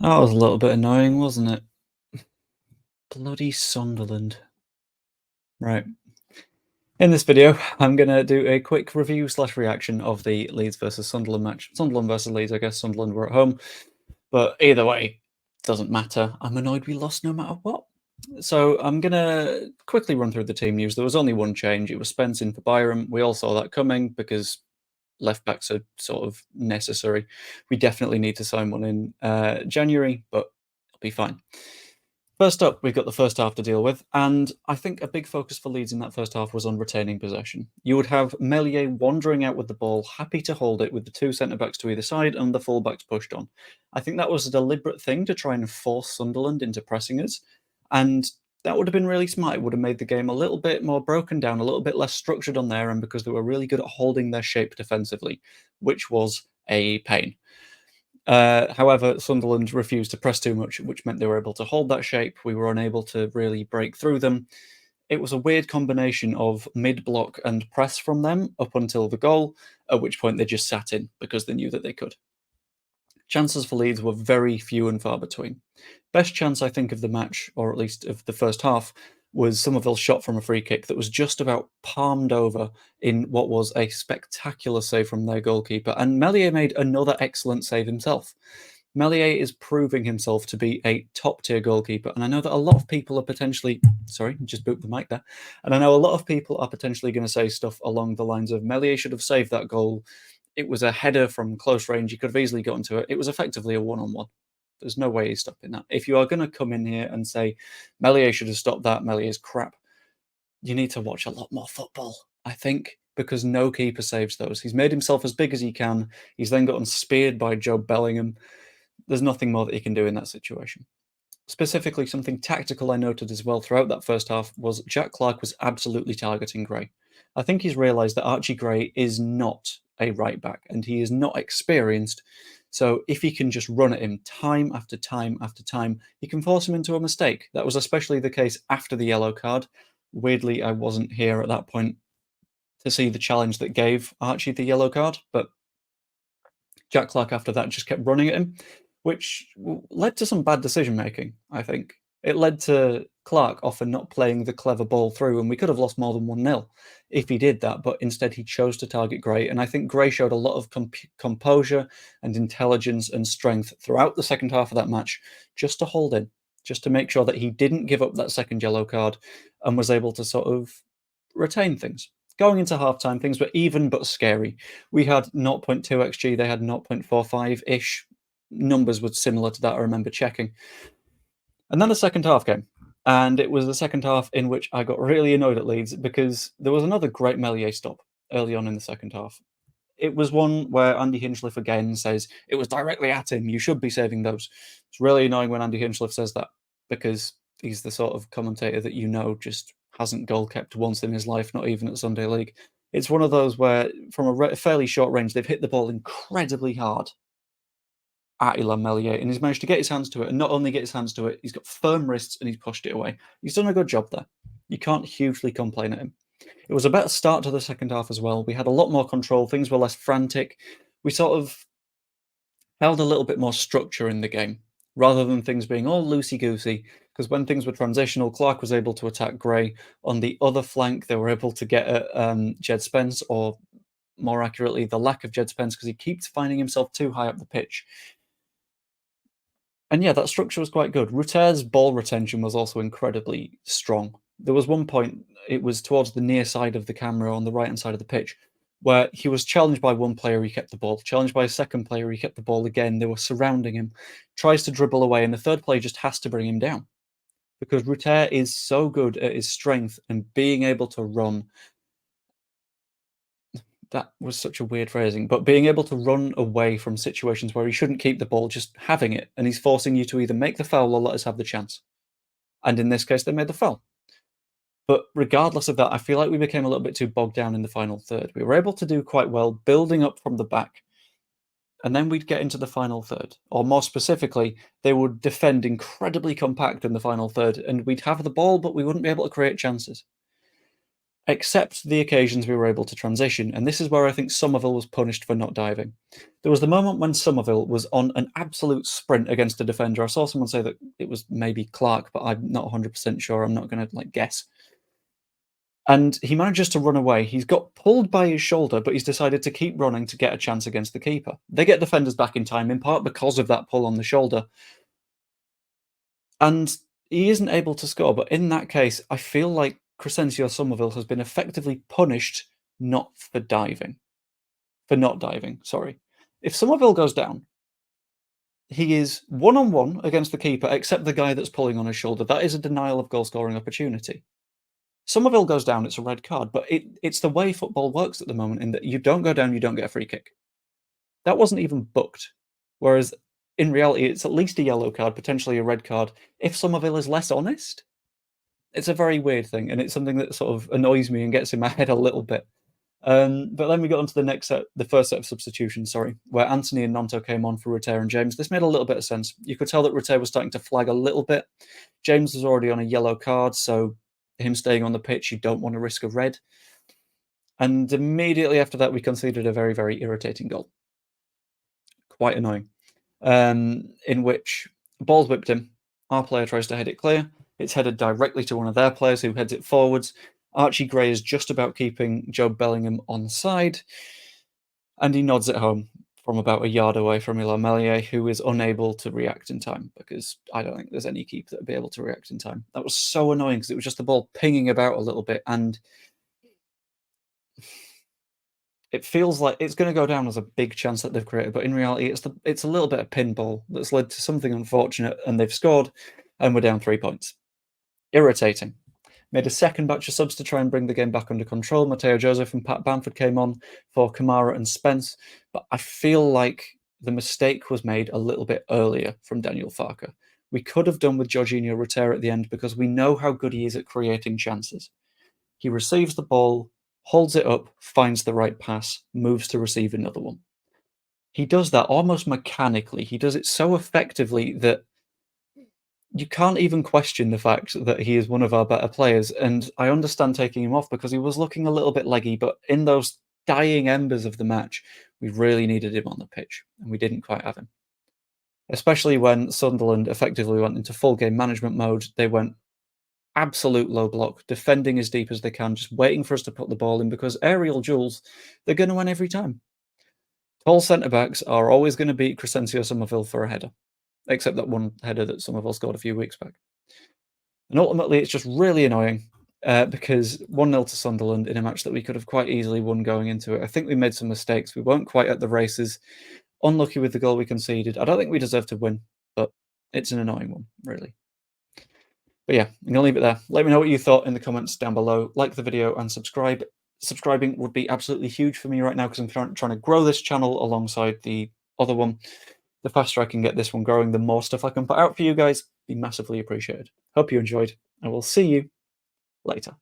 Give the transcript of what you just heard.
That was a little bit annoying, wasn't it? Bloody Sunderland. Right. In this video, I'm going to do a quick review slash reaction of the Leeds versus Sunderland match. Sunderland versus Leeds, I guess. Sunderland were at home. But either way, doesn't matter. I'm annoyed we lost no matter what. So I'm going to quickly run through the team news. There was only one change. It was Spence in for Byram. We all saw that coming because left backs are sort of necessary. We definitely need to sign one in January, but it'll be fine. First up, we've got the first half to deal with, and I think a big focus for Leeds in that first half was on retaining possession. You would have Meslier wandering out with the ball, happy to hold it with the two centre-backs to either side and the full-backs pushed on. I think that was a deliberate thing to try and force Sunderland into pressing us, and that would have been really smart. It would have made the game a little bit more broken down, a little bit less structured on their end because they were really good at holding their shape defensively, which was a pain. However, Sunderland refused to press too much, which meant they were able to hold that shape. We were unable to really break through them. It was a weird combination of mid-block and press from them up until the goal, at which point they just sat in because they knew that they could. Chances for Leeds were very few and far between. Best chance, I think, of the match, or at least of the first half, was Somerville's shot from a free kick that was just about palmed over in what was a spectacular save from their goalkeeper. And Meslier made another excellent save himself. Meslier is proving himself to be a top-tier goalkeeper. And I know that a lot of people are potentially... Sorry, just booped the mic there. And I know a lot of people are potentially going to say stuff along the lines of Meslier should have saved that goal. It was a header from close range. He could have easily gotten to it. It was effectively a one-on-one. There's no way he's stopping that. If you are going to come in here and say, Meslier should have stopped that, Mellier's crap, you need to watch a lot more football, I think, because no keeper saves those. He's made himself as big as he can. He's then gotten speared by Joe Bellingham. There's nothing more that he can do in that situation. Specifically, something tactical I noted as well throughout that first half was Jack Clarke was absolutely targeting Gray. I think he's realised that Archie Gray is not a right back and he is not experienced. So if he can just run at him time after time after time, he can force him into a mistake. That was especially the case after the yellow card. Weirdly, I wasn't here at that point to see the challenge that gave Archie the yellow card, but Jack Clarke after that just kept running at him, which led to some bad decision making, I think. It led to Clarke often not playing the clever ball through, and we could have lost more than 1-0 if he did that, but instead he chose to target Gray, and I think Gray showed a lot of composure and intelligence and strength throughout the second half of that match just to hold in, just to make sure that he didn't give up that second yellow card and was able to sort of retain things. Going into halftime, things were even but scary. We had 0.2 XG, they had 0.45-ish. Numbers were similar to that, I remember checking. And then the second half came. And it was the second half in which I got really annoyed at Leeds because there was another great Meslier stop early on in the second half. It was one where Andy Hinchcliffe again says, it was directly at him, you should be saving those. It's really annoying when Andy Hinchcliffe says that because he's the sort of commentator that you know just hasn't goal kept once in his life, not even at Sunday League. It's one of those where, from a fairly short range, they've hit the ball incredibly hard at Illan Meslier, and he's managed to get his hands to it, and not only get his hands to it, he's got firm wrists and he's pushed it away. He's done a good job there. You can't hugely complain at him. It was a better start to the second half as well. We had a lot more control. Things were less frantic. We sort of held a little bit more structure in the game rather than things being all loosey-goosey, because when things were transitional, Clarke was able to attack Gray. On the other flank, they were able to get at Jed Spence, or more accurately, the lack of Jed Spence, because he keeps finding himself too high up the pitch. And yeah, that structure was quite good. Ruter's ball retention was also incredibly strong. There was one point, it was towards the near side of the camera on the right-hand side of the pitch, where he was challenged by one player, he kept the ball. Challenged by a second player, he kept the ball again. They were surrounding him. Tries to dribble away, and the third player just has to bring him down. Because Ruter is so good at his strength and being able to run. That was such a weird phrasing, but being able to run away from situations where he shouldn't keep the ball, just having it, and he's forcing you to either make the foul or let us have the chance. And in this case, they made the foul. But regardless of that, I feel like we became a little bit too bogged down in the final third. We were able to do quite well building up from the back, and then we'd get into the final third. Or more specifically, they would defend incredibly compact in the final third, and we'd have the ball, but we wouldn't be able to create chances. except the occasions we were able to transition, and this is where I think Somerville was punished for not diving. There was the moment when Somerville was on an absolute sprint against a defender. I saw someone say that it was maybe Clark, but I'm not 100% sure. I'm not going to guess. And he manages to run away. He's got pulled by his shoulder, but he's decided to keep running to get a chance against the keeper. They get defenders back in time, in part because of that pull on the shoulder. And he isn't able to score, but in that case, I feel like Crescencio Somerville has been effectively punished not diving. Sorry. If Somerville goes down, he is one-on-one against the keeper, except the guy that's pulling on his shoulder. That is a denial of goal-scoring opportunity. Somerville goes down, it's a red card, but it's the way football works at the moment, in that you don't go down, you don't get a free kick. That wasn't even booked. Whereas in reality, it's at least a yellow card, potentially a red card, if Somerville is less honest. It's a very weird thing, and it's something that sort of annoys me and gets in my head a little bit. But then we got on to the first set of substitutions, where Anthony and Nonto came on for Rutter and James. This made a little bit of sense. You could tell that Rutter was starting to flag a little bit. James was already on a yellow card, so him staying on the pitch, you don't want to risk a red. And immediately after that, we conceded a very, very irritating goal. Quite annoying. In which ball's whipped in. Our player tries to head it clear. It's headed directly to one of their players, who heads it forwards. Archie Gray is just about keeping Joe Bellingham onside, and he nods it home from about a yard away from Ilan Meslier, who is unable to react in time, because I don't think there's any keeper that would be able to react in time. That was so annoying, because it was just the ball pinging about a little bit, and it feels like it's going to go down as a big chance that they've created, but in reality, it's a little bit of pinball that's led to something unfortunate, and they've scored, and we're down 3 points. Irritating. Made a second batch of subs to try and bring the game back under control. Mateo Joseph and Pat Bamford came on for Kamara and Spence, but I feel like the mistake was made a little bit earlier from Daniel Farke. We could have done with Jorginho Rutter at the end, because we know how good he is at creating chances. He receives the ball, holds it up, finds the right pass, moves to receive another one. He does that almost mechanically. He does it so effectively that you can't even question the fact that he is one of our better players. And I understand taking him off, because he was looking a little bit leggy, but in those dying embers of the match, we really needed him on the pitch, and we didn't quite have him. Especially when Sunderland effectively went into full game management mode. They went absolute low block, defending as deep as they can, just waiting for us to put the ball in, because aerial duels, they're going to win every time. Tall centre-backs are always going to beat Crescencio Somerville for a header, except that one header that Somerville scored a few weeks back. And ultimately, it's just really annoying, because 1-0 to Sunderland in a match that we could have quite easily won going into it. I think we made some mistakes. We weren't quite at the races. Unlucky with the goal we conceded. I don't think we deserve to win, but it's an annoying one, really. But yeah, I'm going to leave it there. Let me know what you thought in the comments down below. Like the video and subscribe. Subscribing would be absolutely huge for me right now, because I'm trying to grow this channel alongside the other one. The faster I can get this one growing, the more stuff I can put out for you guys. Be massively appreciated. Hope you enjoyed, and we'll see you later.